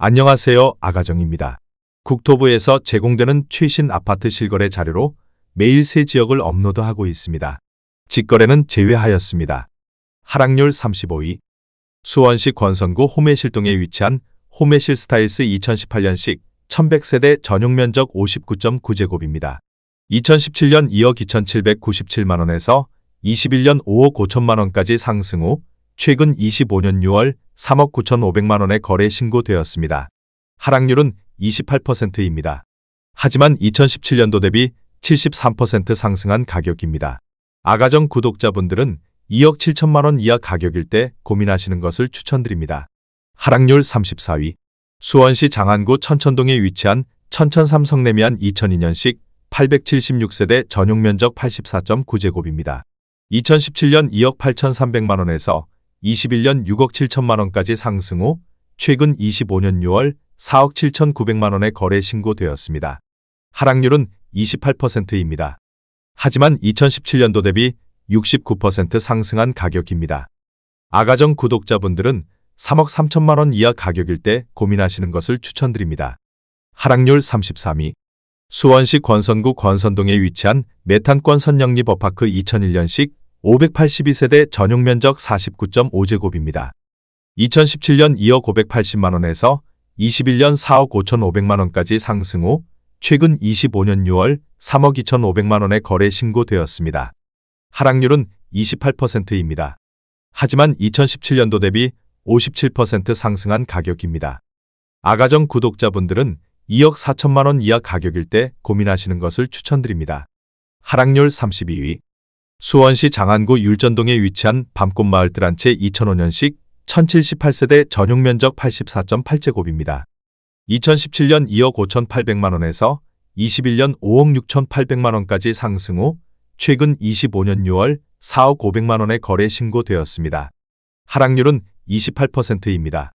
안녕하세요. 아가정입니다. 국토부에서 제공되는 최신 아파트 실거래 자료로 매일 새 지역을 업로드하고 있습니다. 직거래는 제외하였습니다. 하락률 35위. 수원시 권선구 호매실동에 위치한 호매실 스타일스 2018년식 1100세대 전용 면적 59.9제곱입니다. 2017년 2억 2,797만원에서 21년 5억 5천만원까지 상승 후 최근 25년 6월 3억 9,500만원에 거래 신고되었습니다. 하락률은 28%입니다. 하지만 2017년도 대비 73% 상승한 가격입니다. 아가정 구독자분들은 2억 7천만원 이하 가격일 때 고민하시는 것을 추천드립니다. 하락률 34위. 수원시 장안구 천천동에 위치한 천천 삼성내미안 2002년식 876세대 전용 면적 84.9제곱입니다. 2017년 2억 8,300만원에서 21년 6억 7천만원까지 상승 후 최근 25년 6월 4억 7,900만원에 거래 신고되었습니다. 하락률은 28%입니다. 하지만 2017년도 대비 69% 상승한 가격입니다. 아가정 구독자분들은 3억 3천만원 이하 가격일 때 고민하시는 것을 추천드립니다. 하락률 33위. 수원시 권선구 권선동에 위치한 메탄권 선영리 버파크 2001년식 582세대 전용 면적 49.5제곱입니다. 2017년 2억 580만원에서 21년 4억 5,500만원까지 상승 후 최근 25년 6월 3억 2,500만원에 거래 신고되었습니다. 하락률은 28%입니다. 하지만 2017년도 대비 57% 상승한 가격입니다. 아가정 구독자분들은 2억 4천만원 이하 가격일 때 고민하시는 것을 추천드립니다. 하락률 32위. 수원시 장안구 율전동에 위치한 밤꽃마을 뜰한채 2005년식 1078세대 전용 면적 84.8제곱입니다. 2017년 2억 5,800만원에서 21년 5억 6,800만원까지 상승 후 최근 25년 6월 4억 500만원에 거래 신고되었습니다. 하락률은 28%입니다.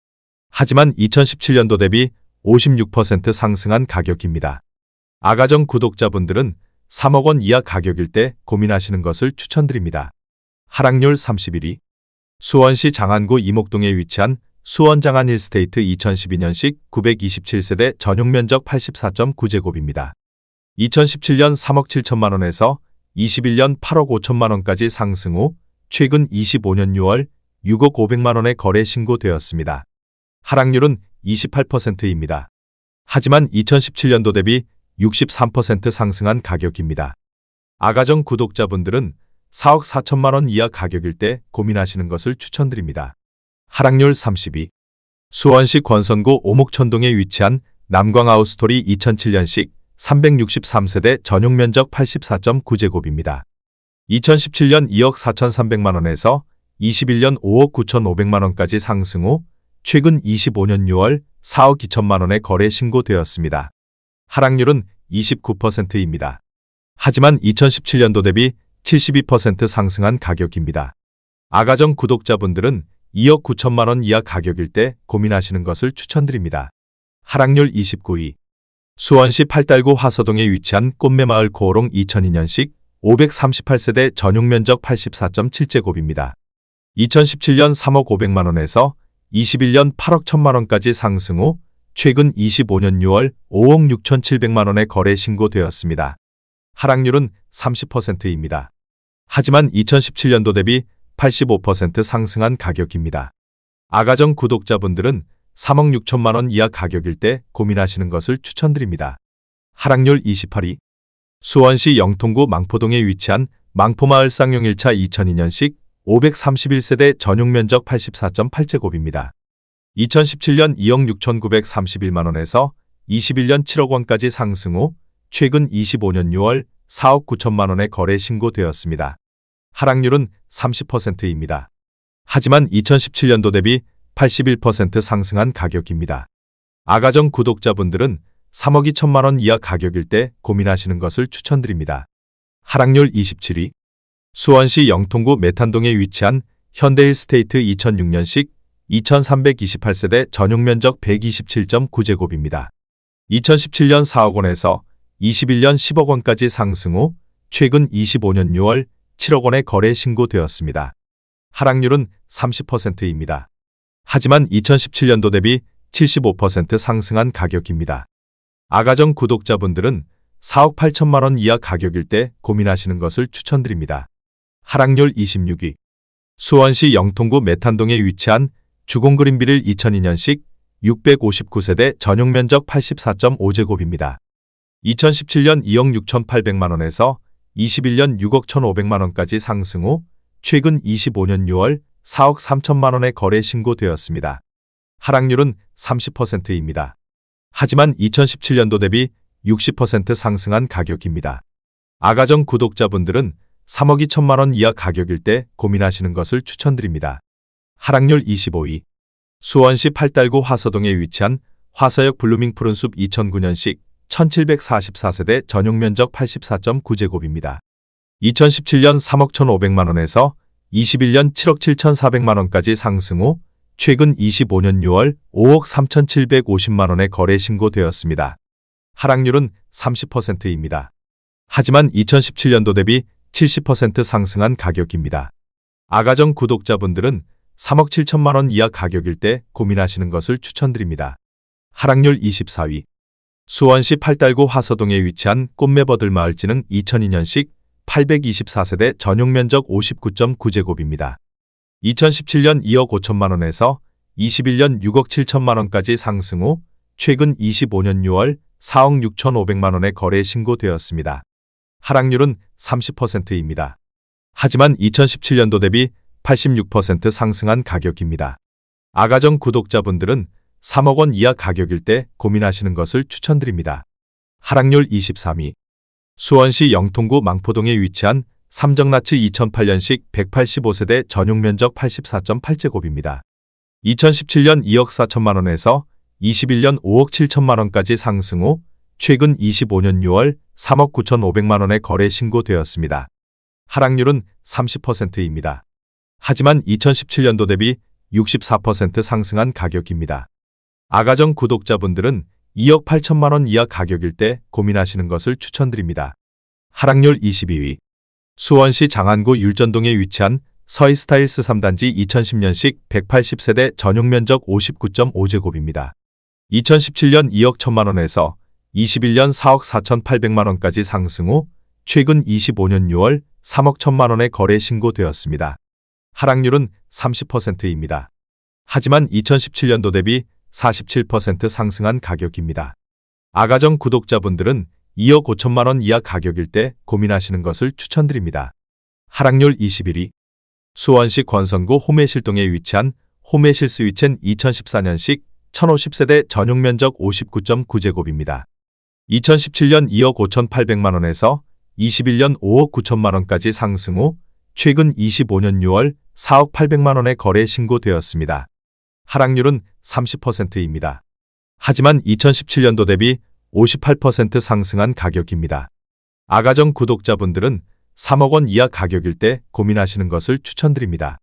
하지만 2017년도 대비 56% 상승한 가격입니다. 아가정 구독자분들은 3억 원 이하 가격일 때 고민하시는 것을 추천드립니다. 하락률 31위. 수원시 장안구 이목동에 위치한 수원장안 힐스테이트 2012년식 927세대 전용 면적 84.9제곱입니다. 2017년 3억 7천만원에서 21년 8억 5천만원까지 상승 후 최근 25년 6월 6억 500만원에 거래 신고되었습니다. 하락률은 28%입니다. 하지만 2017년도 대비 63% 상승한 가격입니다. 아가정 구독자분들은 4억 4천만원 이하 가격일 때 고민하시는 것을 추천드립니다. 하락률 30위. 수원시 권선구 오목천동에 위치한 남광하우스토리 2007년식 363세대 전용 면적 84.9제곱입니다. 2017년 2억 4,300만원에서 21년 5억 9,500만원까지 상승 후 최근 25년 6월 4억 2천만원에 거래 신고되었습니다. 하락률은 29%입니다. 하지만 2017년도 대비 72% 상승한 가격입니다. 아가정 구독자분들은 2억 9천만원 이하 가격일 때 고민하시는 것을 추천드립니다. 하락률 29위. 수원시 팔달구 화서동에 위치한 꽃매마을 고호롱 2002년식 538세대 전용 면적 84.7제곱입니다. 2017년 3억 500만원에서 21년 8억 1천만원까지 상승 후 최근 25년 6월 5억 6,700만원에 거래 신고되었습니다. 하락률은 30%입니다. 하지만 2017년도 대비 85% 상승한 가격입니다. 아가정 구독자분들은 3억 6천만원 이하 가격일 때 고민하시는 것을 추천드립니다. 하락률 28위. 수원시 영통구 망포동에 위치한 망포마을 쌍용 1차 2002년식 531세대 전용 면적 84.8제곱입니다. 2017년 2억 6,931만원에서 21년 7억 원까지 상승 후 최근 25년 6월 4억 9천만원에 거래 신고되었습니다. 하락률은 30%입니다. 하지만 2017년도 대비 81% 상승한 가격입니다. 아가정 구독자분들은 3억 2천만원 이하 가격일 때 고민하시는 것을 추천드립니다. 하락률 27위. 수원시 영통구 메탄동에 위치한 현대힐스테이트 2006년식 2328세대 전용 면적 127.9제곱입니다. 2017년 4억 원에서 21년 10억 원까지 상승 후 최근 25년 6월 7억 원에 거래 신고되었습니다. 하락률은 30%입니다. 하지만 2017년도 대비 75% 상승한 가격입니다. 아가정 구독자분들은 4억 8천만 원 이하 가격일 때 고민하시는 것을 추천드립니다. 하락률 26위. 수원시 영통구 메탄동에 위치한 주공그린비를 2002년식 659세대 전용 면적 84.5제곱입니다. 2017년 2억 6,800만 원에서 21년 6억 1,500만 원까지 상승 후 최근 25년 6월 4억 3천만 원에 거래 신고되었습니다. 하락률은 30%입니다. 하지만 2017년도 대비 60% 상승한 가격입니다. 아가정 구독자분들은 3억 2천만 원 이하 가격일 때 고민하시는 것을 추천드립니다. 하락률 25위. 수원시 팔달구 화서동에 위치한 화서역 블루밍 푸른숲 2009년식 1744세대 전용 면적 84.9제곱입니다. 2017년 3억 1,500만 원에서 21년 7억 7,400만 원까지 상승 후 최근 25년 6월 5억 3,750만 원에 거래 신고되었습니다. 하락률은 30%입니다. 하지만 2017년도 대비 70% 상승한 가격입니다. 아가정 구독자분들은 3억 7천만 원 이하 가격일 때 고민하시는 것을 추천드립니다. 하락률 24위. 수원시 팔달구 화서동에 위치한 꽃매버들 마을지능 2002년식 824세대 전용 면적 59.9제곱입니다. 2017년 2억 5천만 원에서 21년 6억 7천만 원까지 상승 후 최근 25년 6월 4억 6,500만 원에 거래 신고되었습니다. 하락률은 30%입니다. 하지만 2017년도 대비 86% 상승한 가격입니다. 아가정 구독자분들은 3억 원 이하 가격일 때 고민하시는 것을 추천드립니다. 하락률 23위. 수원시 영통구 망포동에 위치한 삼정나츠 2008년식 185세대 전용 면적 84.8제곱입니다. 2017년 2억 4천만 원에서 21년 5억 7천만 원까지 상승 후 최근 25년 6월 3억 9,500만 원에 거래 신고되었습니다. 하락률은 30%입니다. 하지만 2017년도 대비 64% 상승한 가격입니다. 아가정 구독자분들은 2억 8천만 원 이하 가격일 때 고민하시는 것을 추천드립니다. 하락률 22위. 수원시 장안구 율전동에 위치한 서희스타일스 3단지 2010년식 180세대 전용 면적 59.5제곱입니다. 2017년 2억 1천만 원에서 21년 4억 4,800만 원까지 상승 후 최근 25년 6월 3억 1천만 원에 거래 신고되었습니다. 하락률은 30%입니다. 하지만 2017년도 대비 47% 상승한 가격입니다. 아가정 구독자분들은 2억 5천만 원 이하 가격일 때 고민하시는 것을 추천드립니다. 하락률 21위. 수원시 권선구 호매실동에 위치한 호매실스위첸 2014년식 1050세대 전용 면적 59.9제곱입니다. 2017년 2억 5,800만 원에서 21년 5억 9천만 원까지 상승 후 최근 25년 6월 4억 800만 원에 거래 신고되었습니다. 하락률은 30%입니다. 하지만 2017년도 대비 58% 상승한 가격입니다. 아가정 구독자분들은 3억 원 이하 가격일 때 고민하시는 것을 추천드립니다.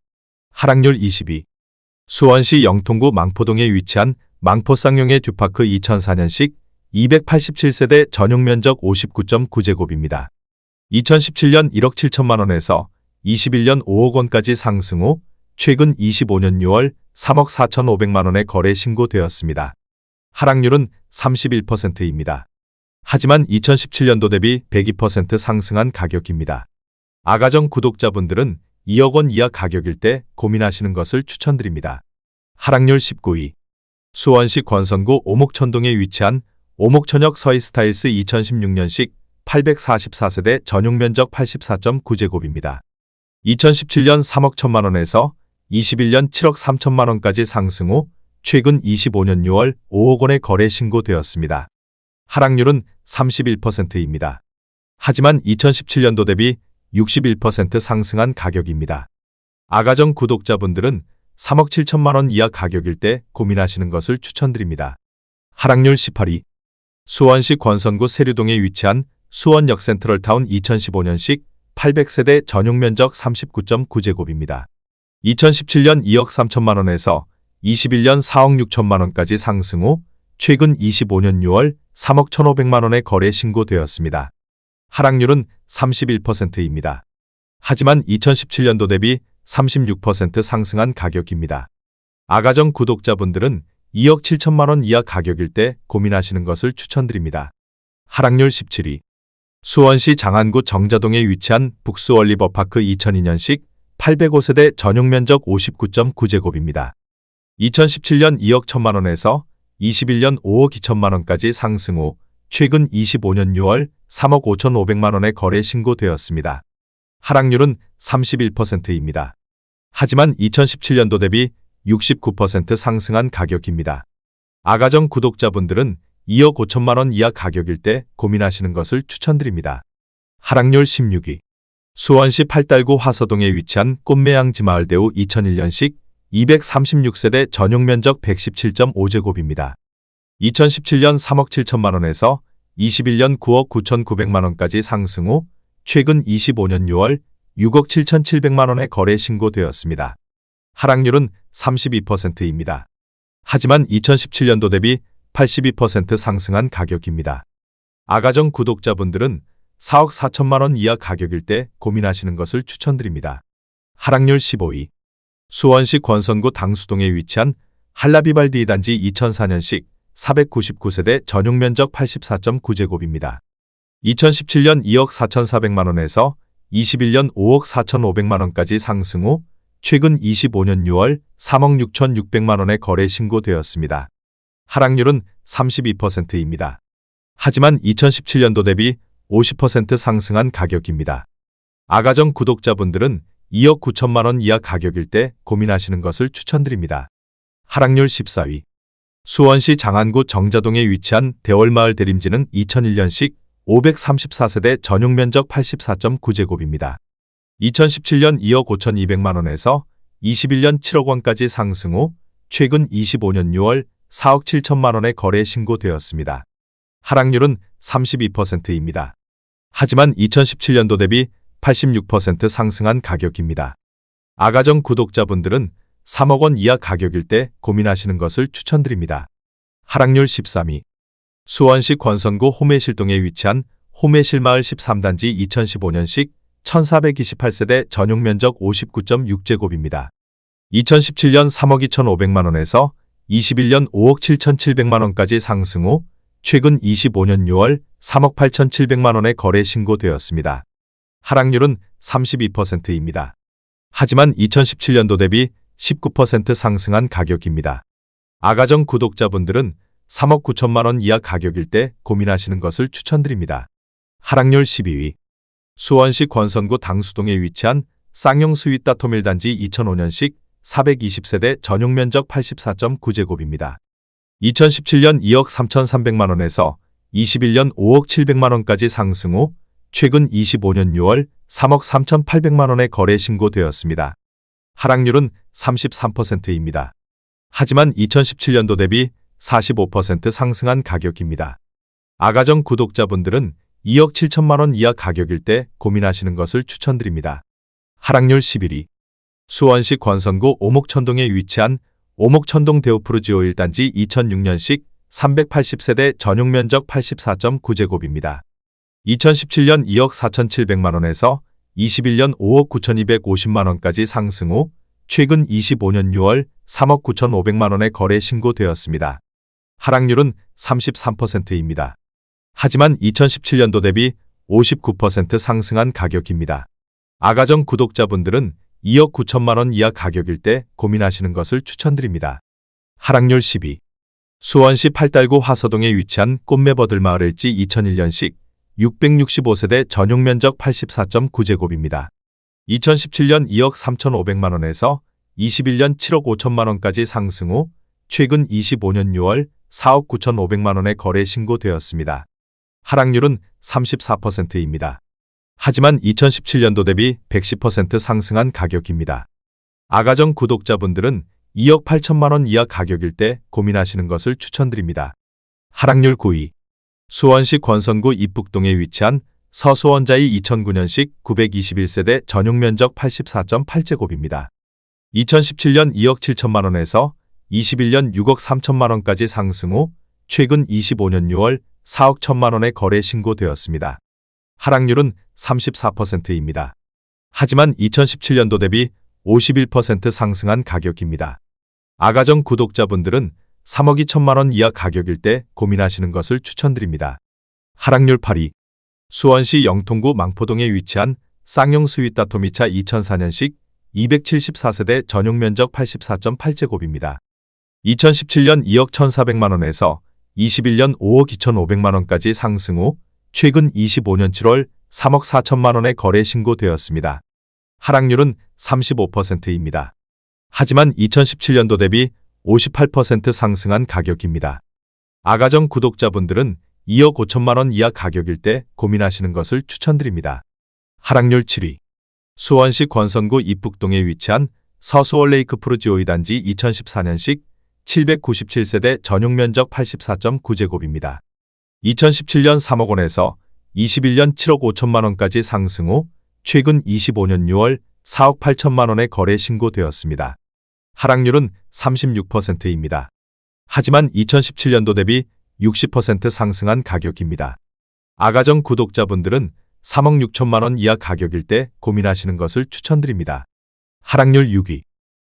하락률 22. 수원시 영통구 망포동에 위치한 망포쌍용의 듀파크 2004년식 287세대 전용 면적 59.9제곱입니다. 2017년 1억 7천만 원에서 21년 5억 원까지 상승 후 최근 25년 6월 3억 4,500만 원에 거래 신고되었습니다. 하락률은 31%입니다. 하지만 2017년도 대비 102% 상승한 가격입니다. 아가정 구독자분들은 2억 원 이하 가격일 때 고민하시는 것을 추천드립니다. 하락률 19위. 수원시 권선구 오목천동에 위치한 오목천역 서희스타일스 2016년식 844세대 전용 면적 84.9제곱입니다. 2017년 3억 1천만 원에서 21년 7억 3천만 원까지 상승 후 최근 25년 6월 5억 원에 거래 신고되었습니다. 하락률은 31%입니다. 하지만 2017년도 대비 61% 상승한 가격입니다. 아가정 구독자분들은 3억 7천만 원 이하 가격일 때 고민하시는 것을 추천드립니다. 하락률 18위. 수원시 권선구 세류동에 위치한 수원역 센트럴타운 2015년식 800세대 전용 면적 39.9제곱입니다. 2017년 2억 3천만 원에서 21년 4억 6천만 원까지 상승 후 최근 25년 6월 3억 1,500만 원에 거래 신고되었습니다. 하락률은 31%입니다. 하지만 2017년도 대비 36% 상승한 가격입니다. 아가정 구독자분들은 2억 7천만 원 이하 가격일 때 고민하시는 것을 추천드립니다. 하락률 17위. 수원시 장안구 정자동에 위치한 북수월리버파크 2002년식 805세대 전용 면적 59.9제곱입니다. 2017년 2억 1천만 원에서 21년 5억 2천만 원까지 상승 후 최근 25년 6월 3억 5,500만 원에 거래 신고되었습니다. 하락률은 31%입니다. 하지만 2017년도 대비 69% 상승한 가격입니다. 아가정 구독자분들은 2억 5천만 원 이하 가격일 때 고민하시는 것을 추천드립니다. 하락률 16위. 수원시 팔달구 화서동에 위치한 꽃매양지마을대우 2001년식 236세대 전용 면적 117.5제곱입니다. 2017년 3억 7천만 원에서 21년 9억 9,900만 원까지 상승 후 최근 25년 6월 6억 7,700만 원에 거래 신고되었습니다. 하락률은 32%입니다. 하지만 2017년도 대비 82% 상승한 가격입니다. 아가정 구독자분들은 4억 4천만 원 이하 가격일 때 고민하시는 것을 추천드립니다. 하락률 15위. 수원시 권선구 당수동에 위치한 한라비발디 단지 2004년식 499세대 전용 면적 84.9제곱입니다. 2017년 2억 4,400만 원에서 21년 5억 4,500만 원까지 상승 후 최근 25년 6월 3억 6,600만 원에 거래 신고되었습니다. 하락률은 32%입니다. 하지만 2017년도 대비 50% 상승한 가격입니다. 아가정 구독자분들은 2억 9천만 원 이하 가격일 때 고민하시는 것을 추천드립니다. 하락률 14위. 수원시 장안구 정자동에 위치한 대월마을 대림지는 2001년식 534세대 전용 면적 84.9제곱입니다. 2017년 2억 5,200만 원에서 21년 7억 원까지 상승 후 최근 25년 6월 4억 7천만 원에 거래 신고되었습니다. 하락률은 32%입니다. 하지만 2017년도 대비 86% 상승한 가격입니다. 아가정 구독자분들은 3억 원 이하 가격일 때 고민하시는 것을 추천드립니다. 하락률 13위. 수원시 권선구 호매실동에 위치한 호매실마을 13단지 2015년식 1428세대 전용 면적 59.6제곱입니다. 2017년 3억 2,500만 원에서 21년 5억 7,700만 원까지 상승 후 최근 25년 6월 3억 8,700만 원에 거래 신고되었습니다. 하락률은 32%입니다. 하지만 2017년도 대비 19% 상승한 가격입니다. 아가정 구독자분들은 3억 9천만 원 이하 가격일 때 고민하시는 것을 추천드립니다. 하락률 12위. 수원시 권선구 당수동에 위치한 쌍용 스윗다토밀 단지 2005년식 420세대 전용 면적 84.9제곱입니다. 2017년 2억 3,300만 원에서 21년 5억 700만 원까지 상승 후 최근 25년 6월 3억 3,800만 원에 거래 신고되었습니다. 하락률은 33%입니다. 하지만 2017년도 대비 45% 상승한 가격입니다. 아가정 구독자분들은 2억 7천만 원 이하 가격일 때 고민하시는 것을 추천드립니다. 하락률 11위. 수원시 권선구 오목천동에 위치한 오목천동 데오프루지오 1단지 2006년식 380세대 전용 면적 84.9제곱입니다. 2017년 2억 4,700만 원에서 21년 5억 9,250만 원까지 상승 후 최근 25년 6월 3억 9,500만 원에 거래 신고되었습니다. 하락률은 33%입니다. 하지만 2017년도 대비 59% 상승한 가격입니다. 아가정 구독자분들은 2억 9천만 원 이하 가격일 때 고민하시는 것을 추천드립니다. 하락률 10위. 수원시 팔달구 화서동에 위치한 꽃매버들 일지 2001년식 665세대 전용 면적 84.9제곱입니다. 2017년 2억 3,500만 원에서 21년 7억 5천만 원까지 상승 후 최근 25년 6월 4억 9,500만 원에 거래 신고되었습니다. 하락률은 34%입니다. 하지만 2017년도 대비 110% 상승한 가격입니다. 아가정 구독자분들은 2억 8천만 원 이하 가격일 때 고민하시는 것을 추천드립니다. 하락률 9위. 수원시 권선구 입북동에 위치한 서수원자이 2009년식 921세대 전용 면적 84.8제곱입니다. 2017년 2억 7천만 원에서 21년 6억 3천만 원까지 상승 후 최근 25년 6월 4억 1천만 원에 거래 신고되었습니다. 하락률은 34%입니다. 하지만 2017년도 대비 51% 상승한 가격입니다. 아가정 구독자분들은 3억 2천만 원 이하 가격일 때 고민하시는 것을 추천드립니다. 하락률 8위. 수원시 영통구 망포동에 위치한 쌍용 스윗다 토미차 2004년식 274세대 전용 면적 84.8제곱입니다. 2017년 2억 1,400만 원에서 21년 5억 2,500만 원까지 상승 후 최근 25년 7월 3억 4천만 원에 거래 신고되었습니다. 하락률은 35%입니다. 하지만 2017년도 대비 58% 상승한 가격입니다. 아가정 구독자분들은 2억 5천만 원 이하 가격일 때 고민하시는 것을 추천드립니다. 하락률 7위. 수원시 권선구 입북동에 위치한 서수원 레이크프루 지오이 단지 2014년식 797세대 전용 면적 84.9제곱입니다. 2017년 3억 원에서 21년 7억 5천만 원까지 상승 후 최근 25년 6월 4억 8천만 원에 거래 신고되었습니다. 하락률은 36%입니다. 하지만 2017년도 대비 60% 상승한 가격입니다. 아가정 구독자분들은 3억 6천만 원 이하 가격일 때 고민하시는 것을 추천드립니다. 하락률 6위.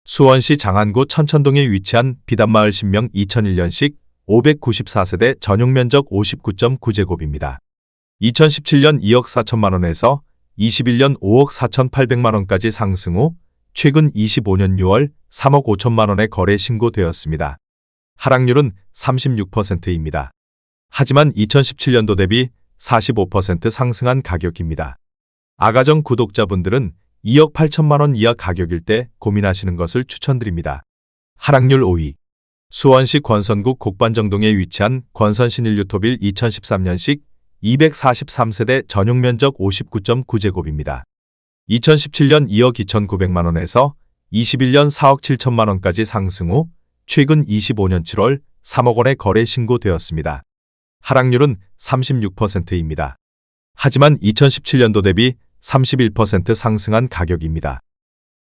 수원시 장안구 천천동에 위치한 비단마을 신명 2001년식 594세대 전용 면적 59.9제곱입니다. 2017년 2억 4천만 원에서 21년 5억 4,800만 원까지 상승 후 최근 25년 6월 3억 5천만 원에 거래 신고되었습니다. 하락률은 36%입니다. 하지만 2017년도 대비 45% 상승한 가격입니다. 아가정 구독자분들은 2억 8천만 원 이하 가격일 때 고민하시는 것을 추천드립니다. 하락률 5위. 수원시 권선구 곡반정동에 위치한 권선신일유토빌 2013년식 243세대 전용 면적 59.9제곱입니다. 2017년 2억 2,900만 원에서 21년 4억 7천만 원까지 상승 후 최근 25년 7월 3억 원에 거래 신고되었습니다. 하락률은 36%입니다. 하지만 2017년도 대비 31% 상승한 가격입니다.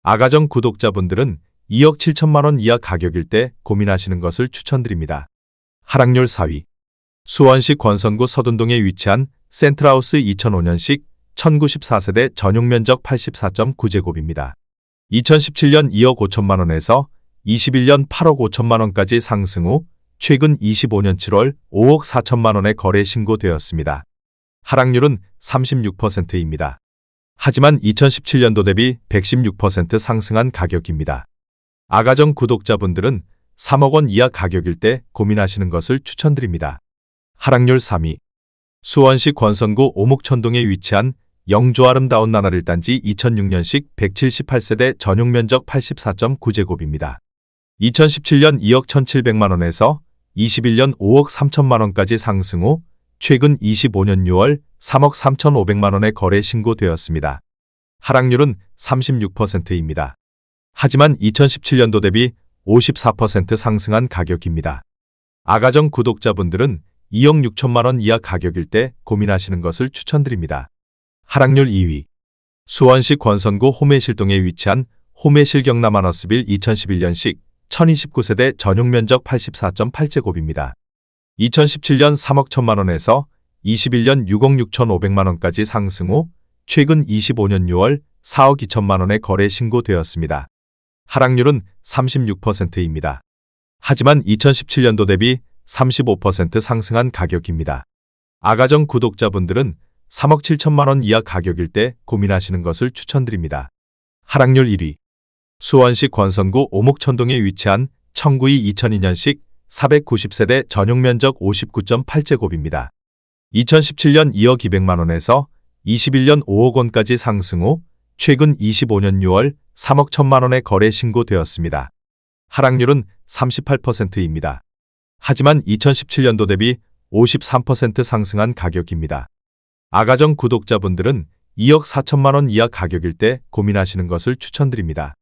아가정 구독자분들은 2억 7천만 원 이하 가격일 때 고민하시는 것을 추천드립니다. 하락률 4위. 수원시 권선구 서둔동에 위치한 센트라우스 2005년식 1094세대 전용 면적 84.9제곱입니다. 2017년 2억 5천만 원에서 21년 8억 5천만 원까지 상승 후 최근 25년 7월 5억 4천만 원에 거래 신고되었습니다. 하락률은 36%입니다. 하지만 2017년도 대비 116% 상승한 가격입니다. 아가정 구독자분들은 3억 원 이하 가격일 때 고민하시는 것을 추천드립니다. 하락률 3위. 수원시 권선구 오목천동에 위치한 영조 아름다운 나날일 단지 2006년식 178세대 전용 면적 84.9제곱입니다. 2017년 2억 1,700만 원에서 21년 5억 3천만 원까지 상승 후 최근 25년 6월 3억 3,500만 원에 거래 신고되었습니다. 하락률은 36%입니다. 하지만 2017년도 대비 54% 상승한 가격입니다. 아가정 구독자분들은 2억 6천만 원 이하 가격일 때 고민하시는 것을 추천드립니다. 하락률 2위. 수원시 권선구 호매실동에 위치한 호매실 경남아너스빌 2011년식 1029세대 전용 면적 84.8제곱입니다. 2017년 3억 1천만 원에서 21년 6억 6,500만 원까지 상승 후 최근 25년 6월 4억 2천만 원에 거래 신고되었습니다. 하락률은 36%입니다. 하지만 2017년도 대비 35% 상승한 가격입니다. 아가정 구독자분들은 3억 7천만 원 이하 가격일 때 고민하시는 것을 추천드립니다. 하락률 1위. 수원시 권선구 오목천동에 위치한 청구이 2002년식 490세대 전용 면적 59.8제곱입니다. 2017년 2억 200만 원에서 21년 5억 원까지 상승 후 최근 25년 6월 3억 1천만 원에 거래 신고되었습니다. 하락률은 38%입니다. 하지만 2017년도 대비 53% 상승한 가격입니다. 아가정 구독자분들은 2억 4천만 원 이하 가격일 때 고민하시는 것을 추천드립니다.